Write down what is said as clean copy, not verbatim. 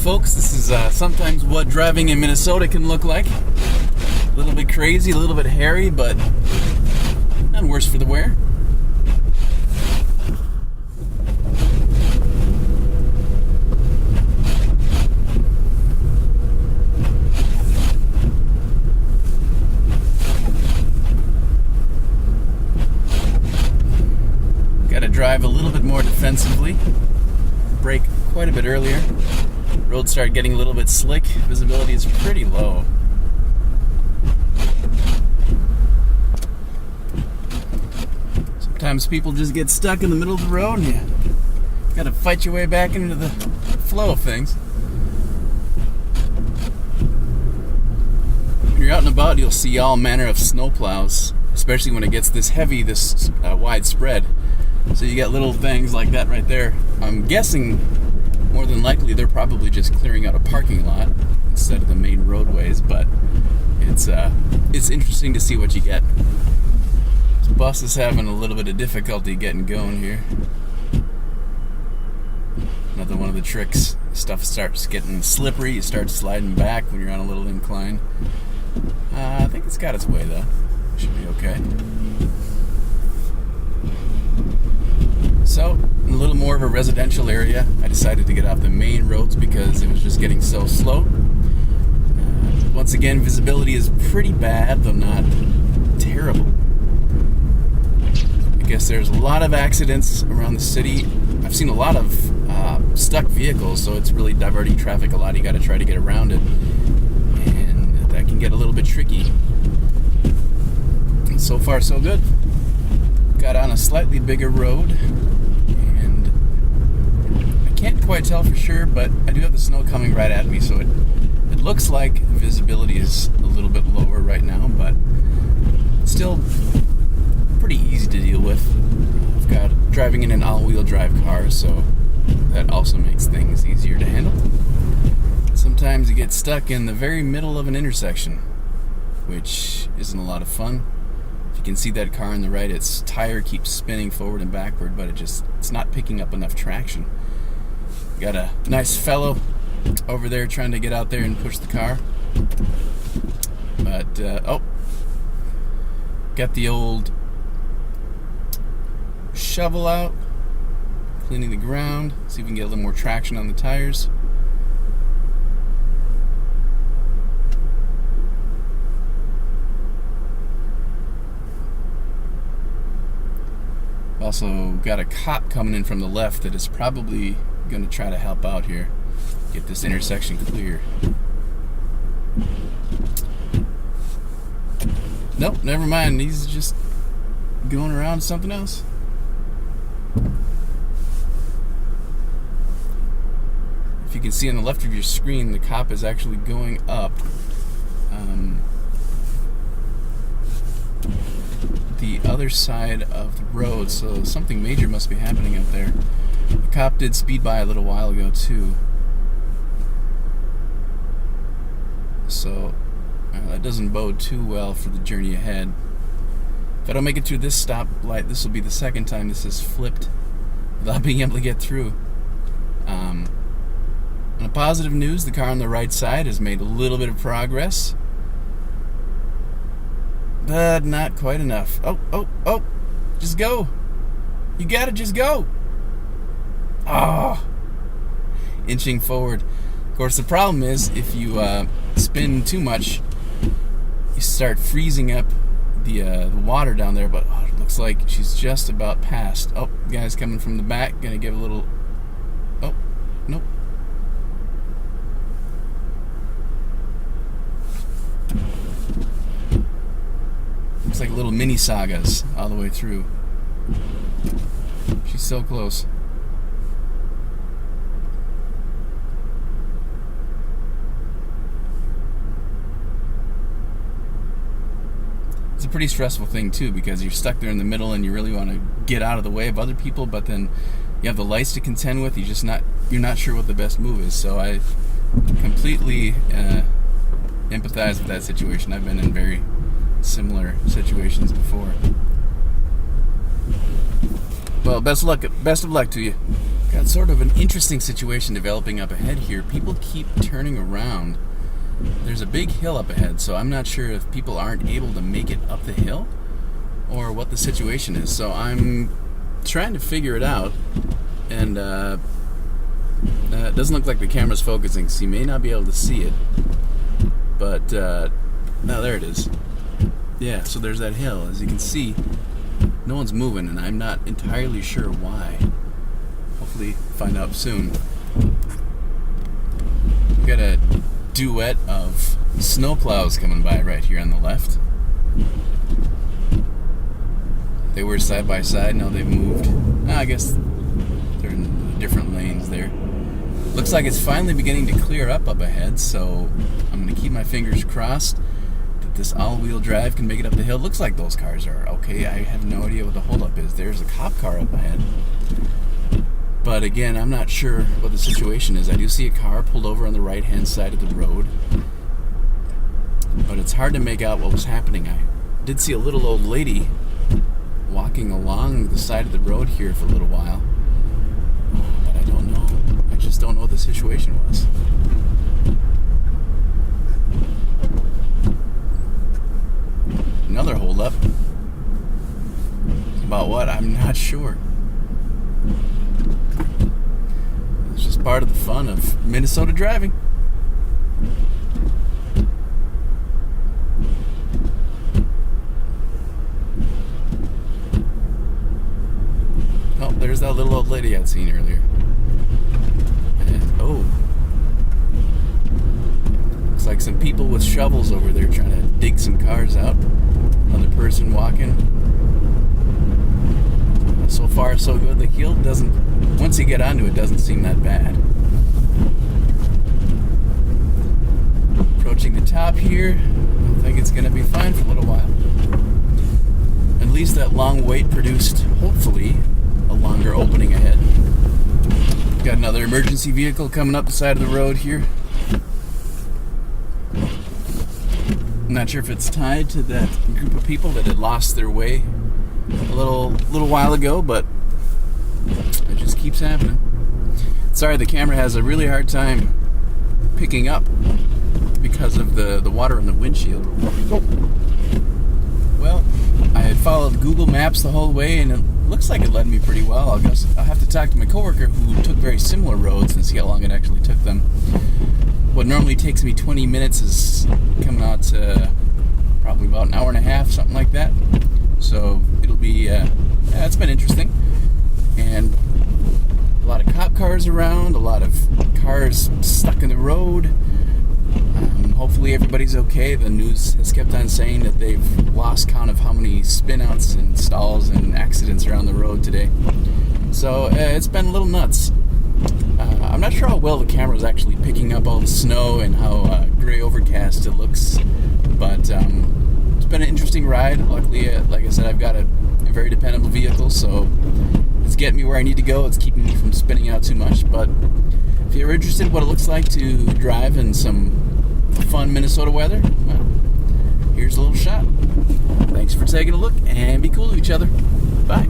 folks. This is sometimes what driving in Minnesota can look like. A little bit crazy, a little bit hairy, but not worse for the wear. Got to drive a little bit more defensively. Brake quite a bit earlier. Roads start getting a little bit slick. Visibility is pretty low. Sometimes people just get stuck in the middle of the road and you gotta fight your way back into the flow of things. When you're out and about, you'll see all manner of snowplows, especially when it gets this heavy, this widespread. So you got little things like that right there. I'm guessing more than likely they're probably just clearing out a parking lot instead of the main roadways, but it's interesting to see what you get. This bus is having a little bit of difficulty getting going here. Another one of the tricks. Stuff starts getting slippery, you start sliding back when you're on a little incline. I think it's got its way though. Should be okay. So, in a little more of a residential area, I decided to get off the main roads because it was just getting so slow. Once again, visibility is pretty bad, though not terrible. I guess there's a lot of accidents around the city. I've seen a lot of stuck vehicles, so it's really diverting traffic a lot. You got to try to get around it, and that can get a little bit tricky. And so far, so good. Got on a slightly bigger road. Can't quite tell for sure, but I do have the snow coming right at me, so it looks like visibility is a little bit lower right now, but still pretty easy to deal with. I've got driving in an all-wheel drive car, so that also makes things easier to handle. Sometimes you get stuck in the very middle of an intersection, which isn't a lot of fun. If you can see that car on the right, its tire keeps spinning forward and backward, but it's not picking up enough traction. Got a nice fellow over there trying to get out there and push the car. But, got the old shovel out, cleaning the ground, see if we can get a little more traction on the tires. Also got a cop coming in from the left that is probably going to try to help out here, get this intersection clear. Nope, never mind. He's just going around something else. If you can see on the left of your screen, the cop is actually going up the other side of the road, so something major must be happening up there. The cop did speed by a little while ago too, so that doesn't bode too well for the journey ahead. If I don't make it through this stoplight, this will be the second time this has flipped without being able to get through. On a positive news, the car on the right side has made a little bit of progress, but not quite enough. Oh, just go. You gotta just go. Inching forward. Of course, the problem is if you spin too much, you start freezing up the water down there, but it looks like she's just about past. Guy's coming from the back, gonna give a little... Nope. Looks like little mini sagas all the way through. She's so close. It's a pretty stressful thing too, because you're stuck there in the middle and you really want to get out of the way of other people, but then you have the lights to contend with. You're not sure what the best move is. So I completely empathize with that situation. I've been in very similar situations before. Well, best of luck to you. Got sort of an interesting situation developing up ahead here. People keep turning around. There's a big hill up ahead, so I'm not sure if people aren't able to make it up the hill or what the situation is. So I'm trying to figure it out, and it doesn't look like the camera's focusing, so you may not be able to see it. But, no, there it is. Yeah, so there's that hill. As you can see, no one's moving, and I'm not entirely sure why. Hopefully find out soon. We've got a duet of snowplows coming by right here on the left. They were side by side, now they've moved. I guess they're in different lanes there. Looks like it's finally beginning to clear up ahead, so I'm going to keep my fingers crossed that this all-wheel drive can make it up the hill. Looks like those cars are okay. I have no idea what the holdup is. There's a cop car up ahead. But again, I'm not sure what the situation is. I do see a car pulled over on the right-hand side of the road, but it's hard to make out what was happening. I did see a little old lady walking along the side of the road here for a little while, but I don't know. I just don't know what the situation was. Another holdup. About what? I'm not sure. It's just part of the fun of Minnesota driving. Oh, there's that little old lady I'd seen earlier. And, oh. Looks like some people with shovels over there trying to dig some cars out. Another person walking. So far, so good. The hill doesn't, once you get onto it, doesn't seem that bad. Approaching the top here. I think it's going to be fine for a little while. At least that long wait produced, hopefully, a longer opening ahead. Got another emergency vehicle coming up the side of the road here. I'm not sure if it's tied to that group of people that had lost their way a little while ago, but it just keeps happening. Sorry, the camera has a really hard time picking up because of the water in the windshield. Well, I had followed Google Maps the whole way, and it looks like it led me pretty well. I'll have to talk to my coworker who took very similar roads and see how long it actually took them. What normally takes me 20 minutes is coming out to probably about an hour and a half, something like that. So it'll be, it's been interesting. And a lot of cop cars around, a lot of cars stuck in the road. Hopefully everybody's okay. The news has kept on saying that they've lost count of how many spin-outs and stalls and accidents are on the road today. So it's been a little nuts. I'm not sure how well the camera's actually picking up all the snow and how gray overcast it looks, but it's been an interesting ride. Luckily, like I said, I've got a very dependable vehicle, so it's getting me where I need to go. It's keeping me from spinning out too much, but if you're interested in what it looks like to drive in some fun Minnesota weather, well, here's a little shot. Thanks for taking a look, and be cool to each other. Bye.